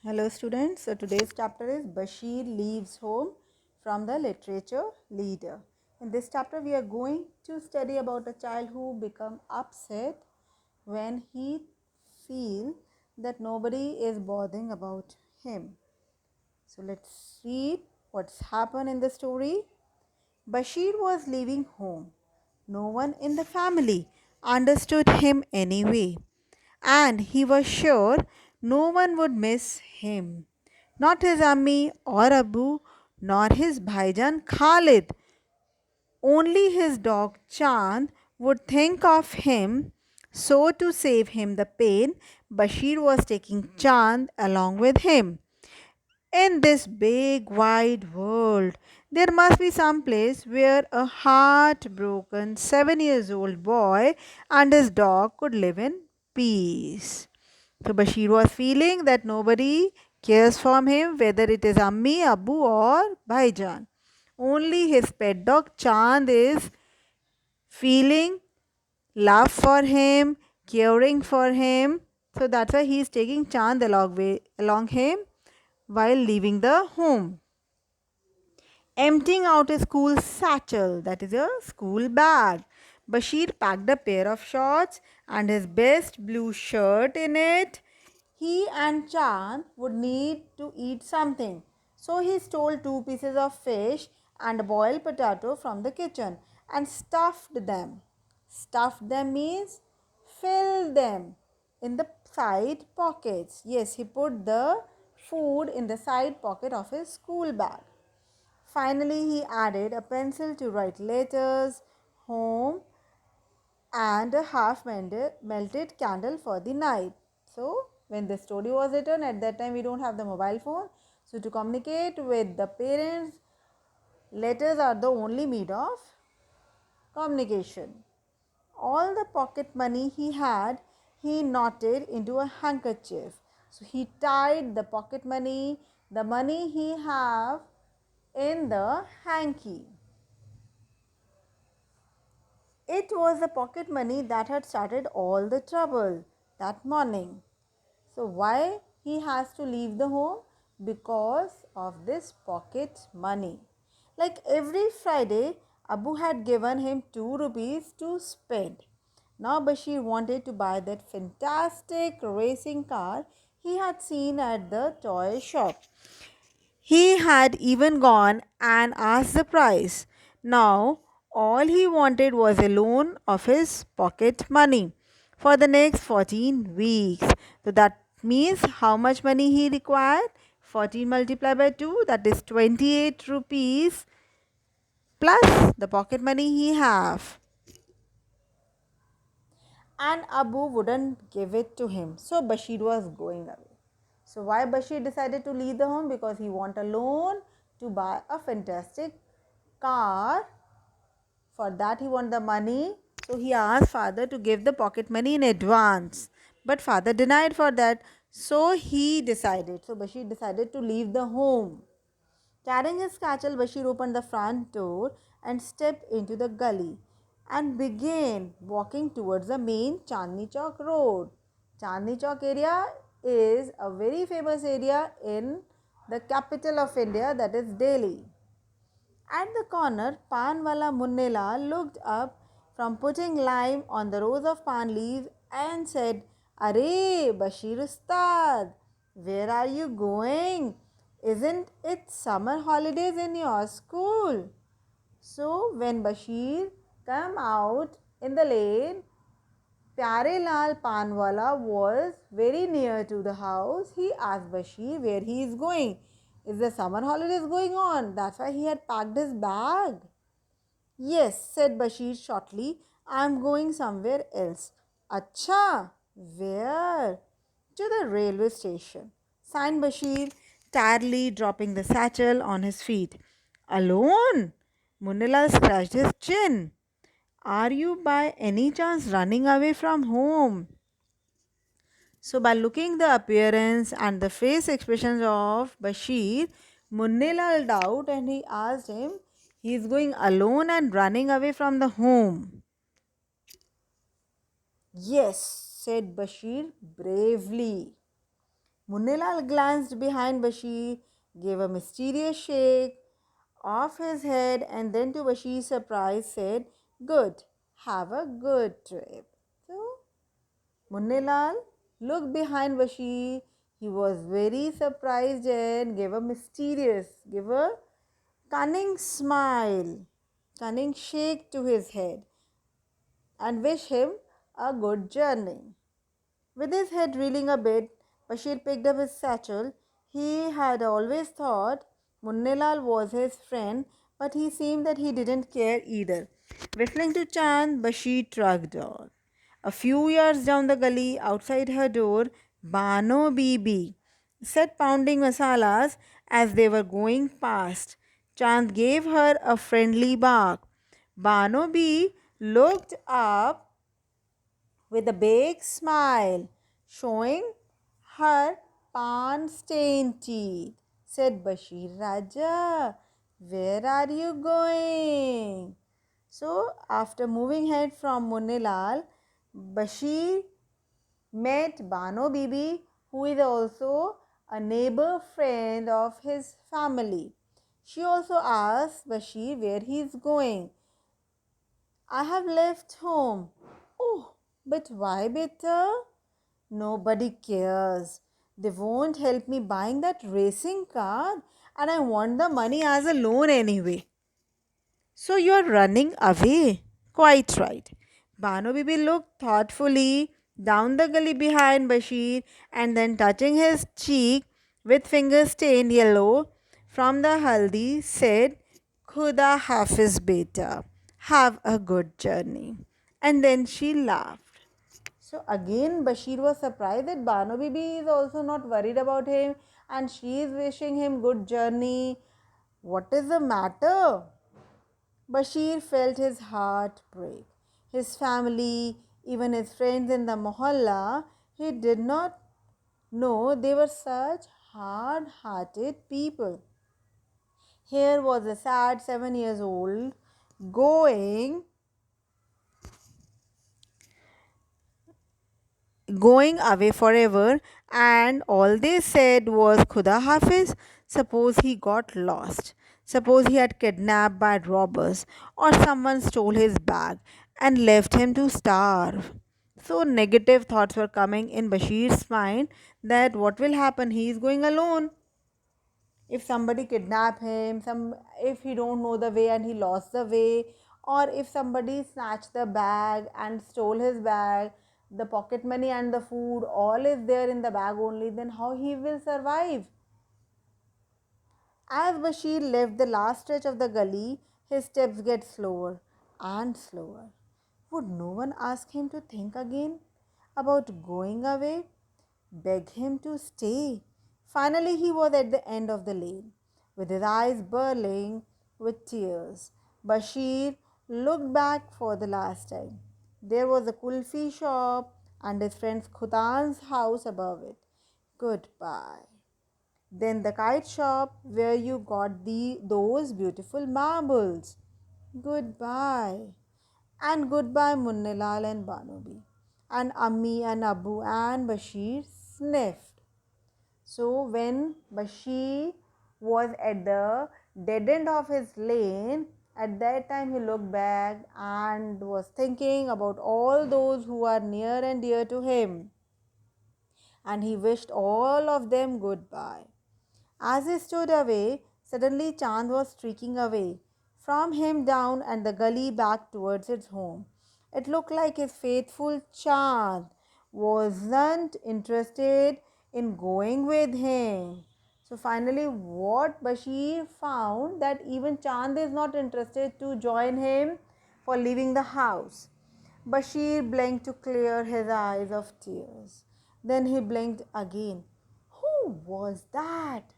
Hello students, so today's chapter is Bashir leaves home from the literature leader. In this chapter we are going to study about a child who become upset when he feel that nobody is bothering about him. So let's read what's happened in the story. Bashir was leaving home. No one in the family understood him anyway, and he was sure no one would miss him. Not his Ammi or Abu, nor his Bhaijan Khalid. Only his dog Chand would think of him. So, to save him the pain, Bashir was taking Chand along with him. In this big wide world, there must be some place where a heartbroken 7 years old boy and his dog could live in peace. So Bashir was feeling that nobody cares for him, whether it is Ammi, Abu, or Bhaijan. Only his pet dog Chand is feeling love for him, caring for him. So that's why he is taking Chand along him while leaving the home. Emptying out his school satchel, that is a school bag, Bashir packed a pair of shorts and his best blue shirt in it. He and Chand would need to eat something, so he stole 2 pieces of fish and a boiled potato from the kitchen and stuffed them. Stuffed them means fill them in the side pockets. Yes, he put the food in the side pocket of his school bag. Finally, he added a pencil to write letters home and a half melted candle for the night. So, when the story was written, at that time we don't have the mobile phone. So, to communicate with the parents, letters are the only mode of communication. All the pocket money he had, he knotted into a handkerchief. So, he tied the pocket money, the money he have in the hanky. It was the pocket money that had started all the trouble that morning. So, why he has to leave the home? Because of this pocket money. Like every Friday, Abu had given him 2 rupees to spend. Now, Bashir wanted to buy that fantastic racing car he had seen at the toy shop. He had even gone and asked the price. Now, all he wanted was a loan of his pocket money for the next 14 weeks. So, that means how much money he required? 14 multiplied by 2, that is 28 rupees plus the pocket money he have. And Abu wouldn't give it to him. So, Bashir was going away. So, why Bashir decided to leave the home? Because he want a loan to buy a fantastic car. For that he want the money. So, he asked father to give the pocket money in advance. But father denied for that. So, Bashir decided to leave the home. Carrying his satchel, Bashir opened the front door and stepped into the gully and began walking towards the main Chandni Chowk road. Chandni Chowk area is a very famous area in the capital of India, that is Delhi. At the corner, Panwala Munnela looked up from putting lime on the rows of pan leaves and said, "Are, Bashir Ustad, where are you going? Isn't it summer holidays in your school?" So, when Bashir came out in the lane, Pyare Lal Panwala was very near to the house. He asked Bashir where he is going. Is the summer holidays going on? That's why he had packed his bag. Yes, said Bashir shortly. I am going somewhere else. Acha, where? To the railway station. Signed Bashir, tiredly dropping the satchel on his feet. Alone? Munilal scratched his chin. Are you by any chance running away from home? So, by looking the appearance and the face expressions of Bashir, Munnilal doubt and he asked him, he is going alone and running away from the home. Yes, said Bashir bravely. Munnilal glanced behind Bashir, gave a mysterious shake of his head, and then to Bashir's surprise said, "Good, have a good trip." So Munnilal looked behind Bashir. He was very surprised and gave a cunning smile, cunning shake to his head, and wished him a good journey. With his head reeling a bit, Bashir picked up his satchel. He had always thought Munnilal was his friend, but he seemed that he didn't care either. Whistling to Chand, Bashir trudged on. A few yards down the gully, outside her door, Bano Bibi sat pounding masalas as they were going past. Chand gave her a friendly bark. Bano Bibi looked up with a big smile, showing her pan-stained teeth. Said Bashir Raja, "Where are you going?" So, after moving ahead from Munnilal, Bashir met Bano Bibi, who is also a neighbor friend of his family. She also asked Bashir where he is going. "I have left home." "Oh, but why, beta?" "Nobody cares. They won't help me buying that racing car, and I want the money as a loan anyway." "So you're running away?" "Quite right." Bano Bibi looked thoughtfully down the gully behind Bashir and then touching his cheek with fingers stained yellow from the haldi said, "Khuda Hafiz beta. Have a good journey." And then she laughed. So again, Bashir was surprised that Bano Bibi is also not worried about him and she is wishing him good journey. What is the matter? Bashir felt his heart break. His family, even his friends in the mohalla, he did not know they were such hard-hearted people. Here was a sad 7 years old going away forever, and all they said was Khuda Hafiz. Suppose he got lost. Suppose he had kidnapped by robbers, or someone stole his bag and left him to starve. So negative thoughts were coming in Bashir's mind that what will happen? He is going alone. If somebody kidnap him, if he don't know the way and he lost the way, or if somebody snatched the bag and stole his bag, the pocket money and the food all is there in the bag only, then how he will survive? As Bashir left the last stretch of the gully, his steps get slower and slower. Would no one ask him to think again about going away? Beg him to stay? Finally, he was at the end of the lane, with his eyes burning with tears. Bashir looked back for the last time. There was a kulfi shop and his friend Khutan's house above it. Goodbye. Then the kite shop where you got those beautiful marbles. Goodbye. And goodbye Munnilal and Banobi. And Ammi and Abu and Bashir sniffed. So when Bashir was at the dead end of his lane, at that time he looked back and was thinking about all those who are near and dear to him. And he wished all of them goodbye. As he stood away, suddenly Chand was streaking away from him down and the gully back towards its home. It looked like his faithful Chand wasn't interested in going with him. So finally, what Bashir found that even Chand is not interested to join him for leaving the house. Bashir blinked to clear his eyes of tears. Then he blinked again. Who was that?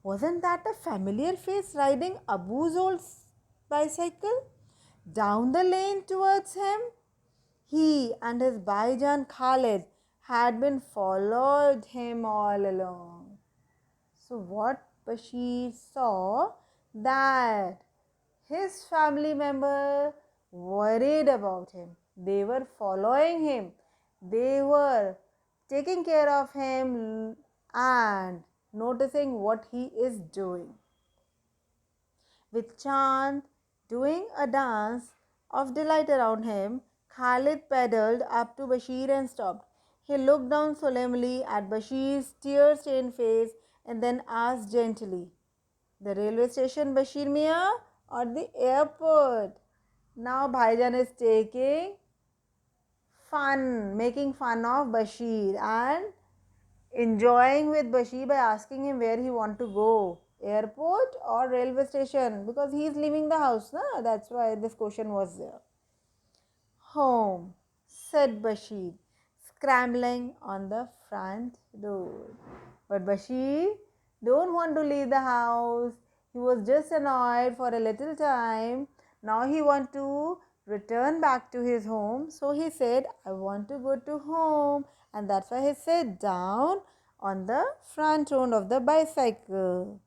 Wasn't that a familiar face riding Abu's old bicycle down the lane towards him? He and his Baijan Khalid had been followed him all along. So what Bashir saw that his family member worried about him. They were following him. They were taking care of him and noticing what he is doing. With Chand doing a dance of delight around him, Khalid pedaled up to Bashir and stopped. He looked down solemnly at Bashir's tear-stained face and then asked gently, "The railway station, Bashir Mia, or the airport?" Now Bhaijan is taking fun, making fun of Bashir and enjoying with Bashir by asking him where he want to go, airport or railway station, because he is leaving the house. Na? That's why this question was there. "Home," said Bashir, scrambling on the front door. But Bashir don't want to leave the house. He was just annoyed for a little time. Now he want to return back to his home. So he said, "I want to go to home." And that's why he sat down on the front row of the bicycle.